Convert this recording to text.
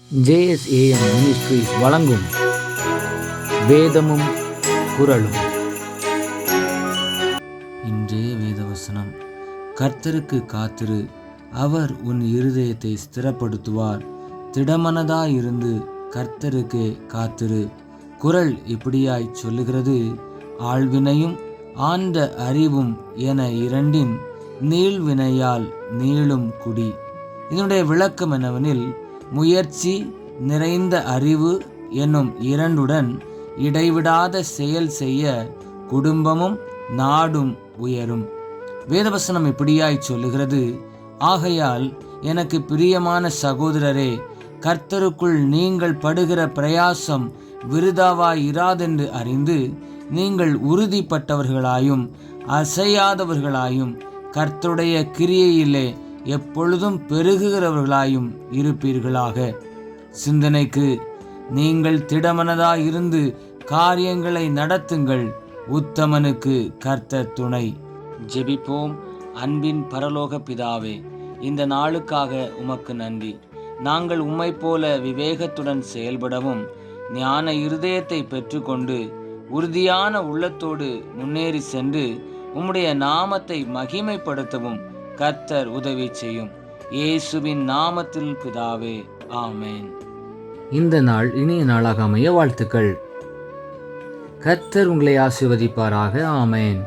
JSAM ministries வழங்கும் வேதமும் குறளும். இன்றைய வேதவசனம்: கர்த்தருக்கு காத்திரு, அவர் உன் இருதயத்தை ஸ்திரப்படுத்துவார். திடமனதாயிருந்து கர்த்தருக்கு காத்திரு. குறள் இப்படியாய் சொல்லுகிறது: ஆழ்வினையும் ஆண்ட அறிவும் என இரண்டின் நீள்வினையால் நீளும் குடி. இதனுடைய விளக்கம் என்னவெனில், முயற்சி நிறைந்த அறிவு என்னும் இரண்டுடன் இடைவிடாத செயல் செய்ய குடும்பமும் நாடும் உயரும். வேதவசனம் இப்படியாய் சொல்லுகிறது: ஆகையால் எனக்கு பிரியமான சகோதரரே, கர்த்தருக்குள் நீங்கள் படுகிற பிரயாசம் விருதாவாயிராதென்று அறிந்து நீங்கள் உறுதிப்பட்டவர்களாயும் அசையாதவர்களாயும் கர்த்தருடைய கிரியையிலே எப்பொழுதும் பெருகுகிறவர்களாயும் இருப்பீர்களாக. சிந்தனைக்கு: நீங்கள் திடமனதாயிருந்து காரியங்களை நடத்துங்கள். உத்தமனுக்கு கர்த்தர் துணை. ஜெபிப்போம். அன்பின் பரலோக பிதாவே, இந்த நாளுக்காக உமக்கு நன்றி. நாங்கள் உம்மை போல விவேகத்துடன் செயல்படவும் ஞான இருதயத்தை பெற்றுக்கொண்டு உறுதியான உள்ளத்தோடு முன்னேறி சென்று உம்முடைய நாமத்தை மகிமைப்படுத்தவும் கர்த்தர் உதவி செய்யும். இயேசுவின் நாமத்தில் பிதாவே, ஆமென். இந்த நாள் இனிய நாளாக அமைய வாழ்த்துக்கள். கர்த்தர் உங்களை ஆசீர்வதிப்பாராக. ஆமென்.